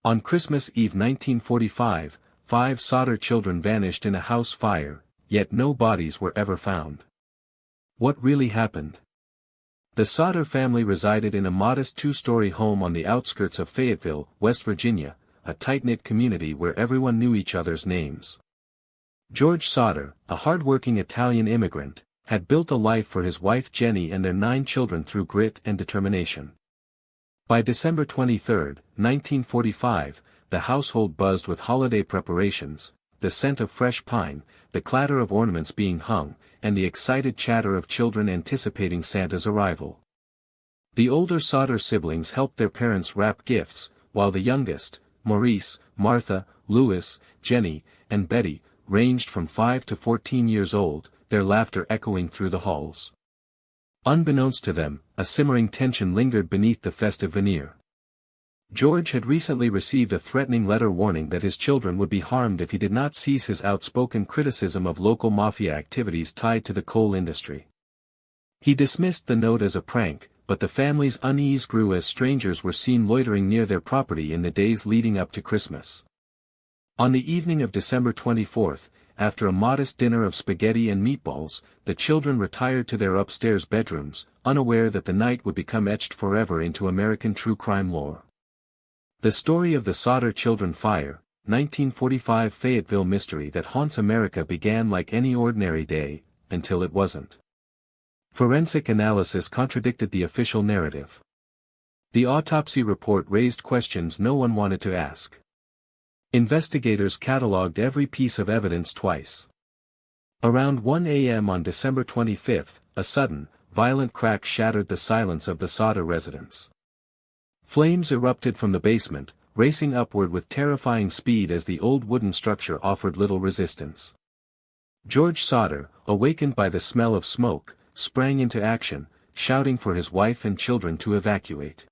On Christmas Eve 1945, 5 Sodder children vanished in a house fire, yet no bodies were ever found. What really happened? The Sodder family resided in a modest 2-story home on the outskirts of Fayetteville, West Virginia, a tight-knit community where everyone knew each other's names. George Sodder, a hard-working Italian immigrant, had built a life for his wife Jenny and their 9 children through grit and determination. By December 23, 1945, the household buzzed with holiday preparations, the scent of fresh pine, the clatter of ornaments being hung, and the excited chatter of children anticipating Santa's arrival. The older Sodder siblings helped their parents wrap gifts, while the youngest, Maurice, Martha, Louis, Jenny, and Betty, ranged from 5 to 14 years old, their laughter echoing through the halls. Unbeknownst to them, a simmering tension lingered beneath the festive veneer. George had recently received a threatening letter warning that his children would be harmed if he did not cease his outspoken criticism of local mafia activities tied to the coal industry. He dismissed the note as a prank, but the family's unease grew as strangers were seen loitering near their property in the days leading up to Christmas. On the evening of December 24, after a modest dinner of spaghetti and meatballs, the children retired to their upstairs bedrooms, unaware that the night would become etched forever into American true crime lore. The story of the Sodder children fire, 1945 Fayetteville mystery that haunts America began like any ordinary day, until it wasn't. Forensic analysis contradicted the official narrative. The autopsy report raised questions no one wanted to ask. Investigators catalogued every piece of evidence twice. Around 1 a.m. on December 25, a sudden, violent crack shattered the silence of the Sodder residence. Flames erupted from the basement, racing upward with terrifying speed as the old wooden structure offered little resistance. George Sodder, awakened by the smell of smoke, sprang into action, shouting for his wife and children to evacuate.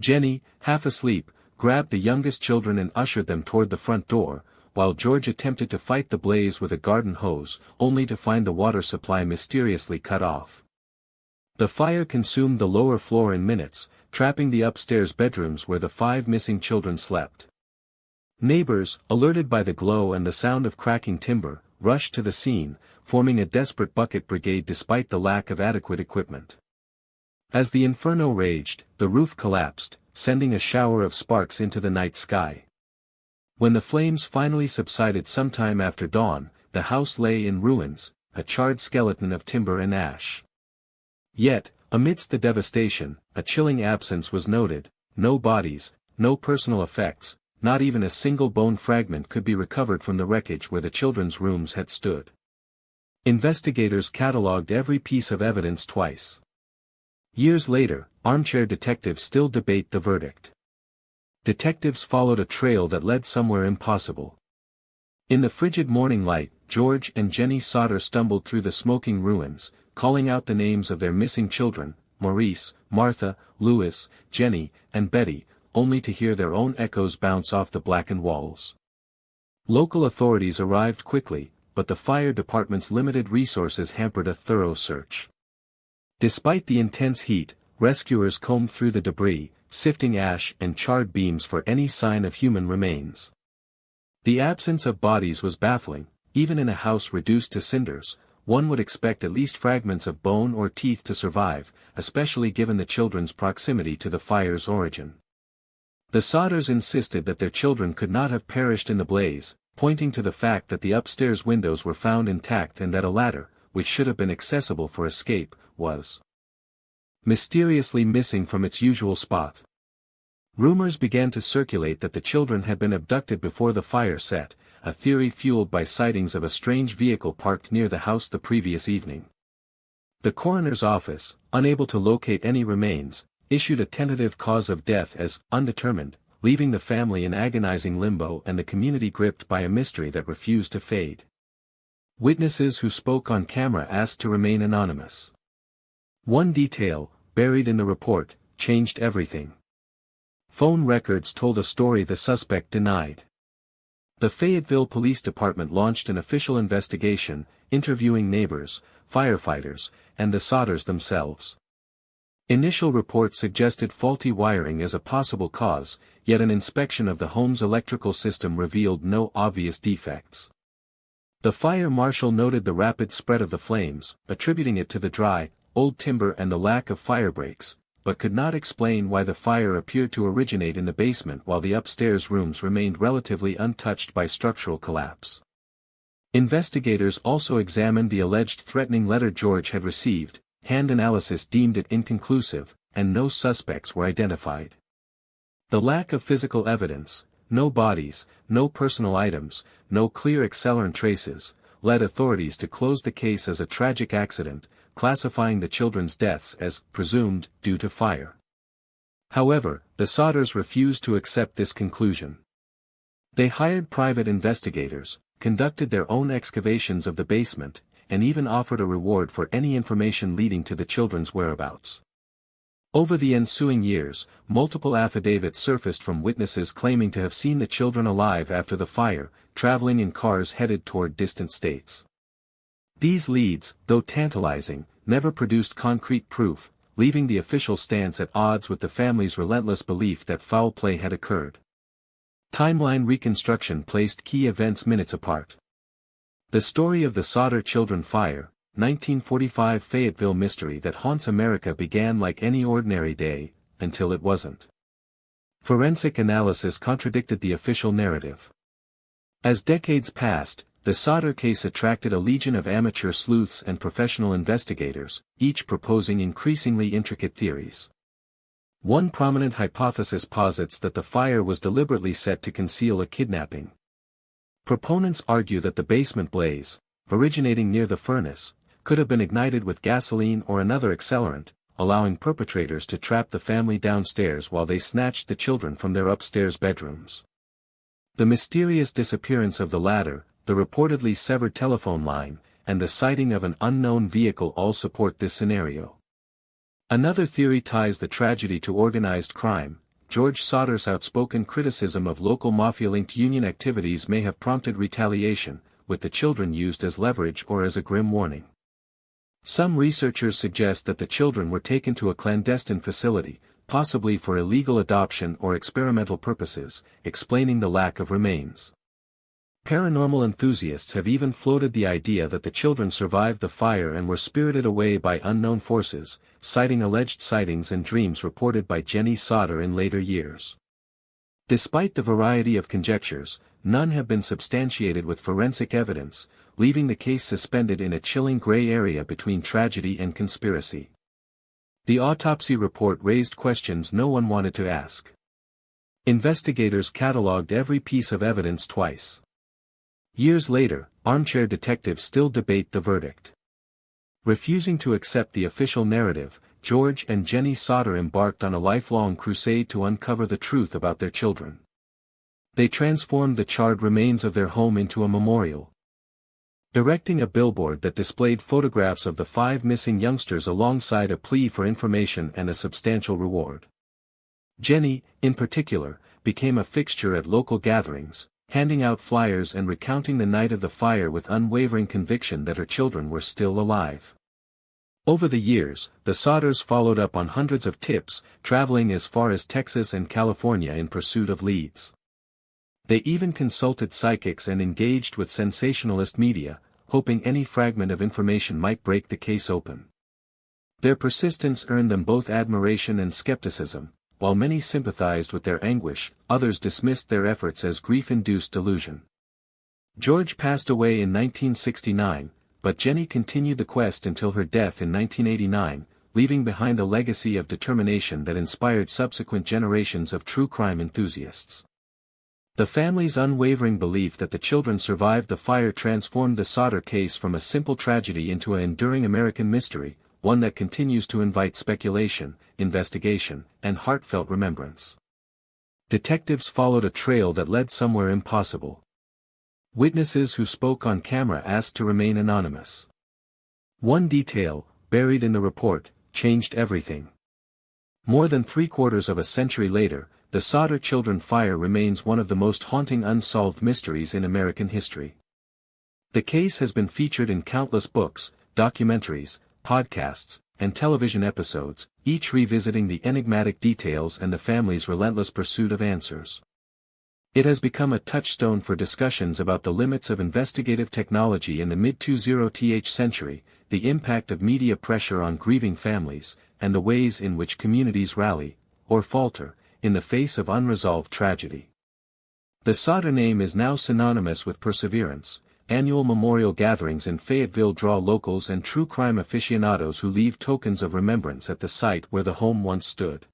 Jenny, half asleep, grabbed the youngest children and ushered them toward the front door, while George attempted to fight the blaze with a garden hose, only to find the water supply mysteriously cut off. The fire consumed the lower floor in minutes, trapping the upstairs bedrooms where the 5 missing children slept. Neighbors, alerted by the glow and the sound of cracking timber, rushed to the scene, forming a desperate bucket brigade despite the lack of adequate equipment. As the inferno raged, the roof collapsed, sending a shower of sparks into the night sky. When the flames finally subsided sometime after dawn, the house lay in ruins, a charred skeleton of timber and ash. Yet, amidst the devastation, a chilling absence was noted: no bodies, no personal effects, not even a single bone fragment could be recovered from the wreckage where the children's rooms had stood. Investigators catalogued every piece of evidence twice. Years later, armchair detectives still debate the verdict. Detectives followed a trail that led somewhere impossible. In the frigid morning light, George and Jenny Sodder stumbled through the smoking ruins, calling out the names of their missing children, Maurice, Martha, Louis, Jenny, and Betty, only to hear their own echoes bounce off the blackened walls. Local authorities arrived quickly, but the fire department's limited resources hampered a thorough search. Despite the intense heat, rescuers combed through the debris, sifting ash and charred beams for any sign of human remains. The absence of bodies was baffling. Even in a house reduced to cinders, one would expect at least fragments of bone or teeth to survive, especially given the children's proximity to the fire's origin. The Sodders insisted that their children could not have perished in the blaze, pointing to the fact that the upstairs windows were found intact and that a ladder, which should have been accessible for escape, was mysteriously missing from its usual spot. Rumors began to circulate that the children had been abducted before the fire set, a theory fueled by sightings of a strange vehicle parked near the house the previous evening. The coroner's office, unable to locate any remains, issued a tentative cause of death as undetermined, leaving the family in agonizing limbo and the community gripped by a mystery that refused to fade. Witnesses who spoke on camera asked to remain anonymous. One detail, buried in the report, changed everything. Phone records told a story the suspect denied. The Fayetteville Police Department launched an official investigation, interviewing neighbors, firefighters, and the Sodders themselves. Initial reports suggested faulty wiring as a possible cause, yet an inspection of the home's electrical system revealed no obvious defects. The fire marshal noted the rapid spread of the flames, attributing it to the dry, old timber and the lack of fire breaks, but could not explain why the fire appeared to originate in the basement while the upstairs rooms remained relatively untouched by structural collapse. Investigators also examined the alleged threatening letter George had received. Hand analysis deemed it inconclusive, and no suspects were identified. The lack of physical evidence, no bodies, no personal items, no clear accelerant traces, led authorities to close the case as a tragic accident, classifying the children's deaths as presumed due to fire. However, the Sodders refused to accept this conclusion. They hired private investigators, conducted their own excavations of the basement, and even offered a reward for any information leading to the children's whereabouts. Over the ensuing years, multiple affidavits surfaced from witnesses claiming to have seen the children alive after the fire, traveling in cars headed toward distant states. These leads, though tantalizing, never produced concrete proof, leaving the official stance at odds with the family's relentless belief that foul play had occurred. Timeline reconstruction placed key events minutes apart. The story of the Sodder children fire, 1945 Fayetteville mystery that haunts America began like any ordinary day, until it wasn't. Forensic analysis contradicted the official narrative. As decades passed, the Sodder case attracted a legion of amateur sleuths and professional investigators, each proposing increasingly intricate theories. One prominent hypothesis posits that the fire was deliberately set to conceal a kidnapping. Proponents argue that the basement blaze, originating near the furnace, could have been ignited with gasoline or another accelerant, allowing perpetrators to trap the family downstairs while they snatched the children from their upstairs bedrooms. The mysterious disappearance of the latter, the reportedly severed telephone line, and the sighting of an unknown vehicle all support this scenario. Another theory ties the tragedy to organized crime. George Sodder's outspoken criticism of local mafia-linked union activities may have prompted retaliation, with the children used as leverage or as a grim warning. Some researchers suggest that the children were taken to a clandestine facility, possibly for illegal adoption or experimental purposes, explaining the lack of remains. Paranormal enthusiasts have even floated the idea that the children survived the fire and were spirited away by unknown forces, citing alleged sightings and dreams reported by Jenny Sodder in later years. Despite the variety of conjectures, none have been substantiated with forensic evidence, leaving the case suspended in a chilling gray area between tragedy and conspiracy. The autopsy report raised questions no one wanted to ask. Investigators catalogued every piece of evidence twice. Years later, armchair detectives still debate the verdict. Refusing to accept the official narrative, George and Jenny Sodder embarked on a lifelong crusade to uncover the truth about their children. They transformed the charred remains of their home into a memorial, erecting a billboard that displayed photographs of the 5 missing youngsters alongside a plea for information and a substantial reward. Jenny, in particular, became a fixture at local gatherings, handing out flyers and recounting the night of the fire with unwavering conviction that her children were still alive. Over the years, the Sodders followed up on hundreds of tips, traveling as far as Texas and California in pursuit of leads. They even consulted psychics and engaged with sensationalist media, hoping any fragment of information might break the case open. Their persistence earned them both admiration and skepticism. While many sympathized with their anguish, others dismissed their efforts as grief-induced delusion. George passed away in 1969, but Jenny continued the quest until her death in 1989, leaving behind a legacy of determination that inspired subsequent generations of true crime enthusiasts. The family's unwavering belief that the children survived the fire transformed the Sodder case from a simple tragedy into an enduring American mystery, one that continues to invite speculation, investigation, and heartfelt remembrance. Detectives followed a trail that led somewhere impossible. Witnesses who spoke on camera asked to remain anonymous. One detail, buried in the report, changed everything. More than 3/4 of a century later, the Sodder children fire remains one of the most haunting unsolved mysteries in American history. The case has been featured in countless books, documentaries, podcasts, and television episodes, each revisiting the enigmatic details and the family's relentless pursuit of answers. It has become a touchstone for discussions about the limits of investigative technology in the mid-20th century, the impact of media pressure on grieving families, and the ways in which communities rally, or falter, in the face of unresolved tragedy. The Sodder name is now synonymous with perseverance. Annual memorial gatherings in Fayetteville draw locals and true crime aficionados who leave tokens of remembrance at the site where the home once stood.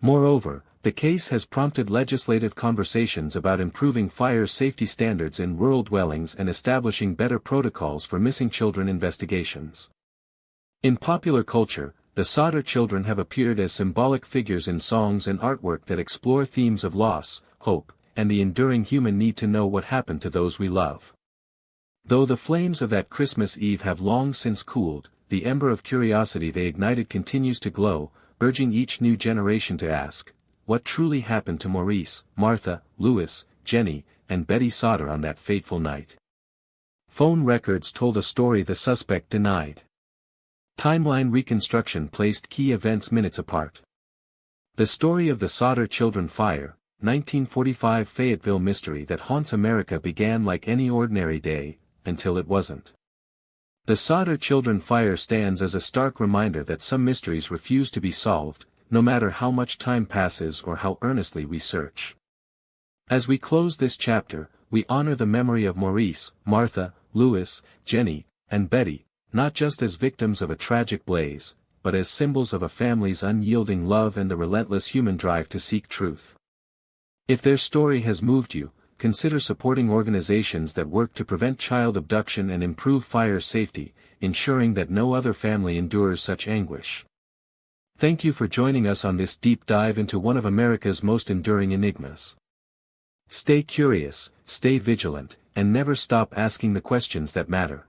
Moreover, the case has prompted legislative conversations about improving fire safety standards in rural dwellings and establishing better protocols for missing children investigations. In popular culture, the Sodder children have appeared as symbolic figures in songs and artwork that explore themes of loss, hope, and the enduring human need to know what happened to those we love. Though the flames of that Christmas Eve have long since cooled, the ember of curiosity they ignited continues to glow, urging each new generation to ask, what truly happened to Maurice, Martha, Louis, Jenny, and Betty Sodder on that fateful night? Phone records told a story the suspect denied. Timeline reconstruction placed key events minutes apart. The story of the Sodder children fire, 1945 Fayetteville mystery that haunts America began like any ordinary day, until it wasn't. The Sodder children fire stands as a stark reminder that some mysteries refuse to be solved, no matter how much time passes or how earnestly we search. As we close this chapter, we honor the memory of Maurice, Martha, Louis, Jenny, and Betty, not just as victims of a tragic blaze, but as symbols of a family's unyielding love and the relentless human drive to seek truth. If their story has moved you, consider supporting organizations that work to prevent child abduction and improve fire safety, ensuring that no other family endures such anguish. Thank you for joining us on this deep dive into one of America's most enduring enigmas. Stay curious, stay vigilant, and never stop asking the questions that matter.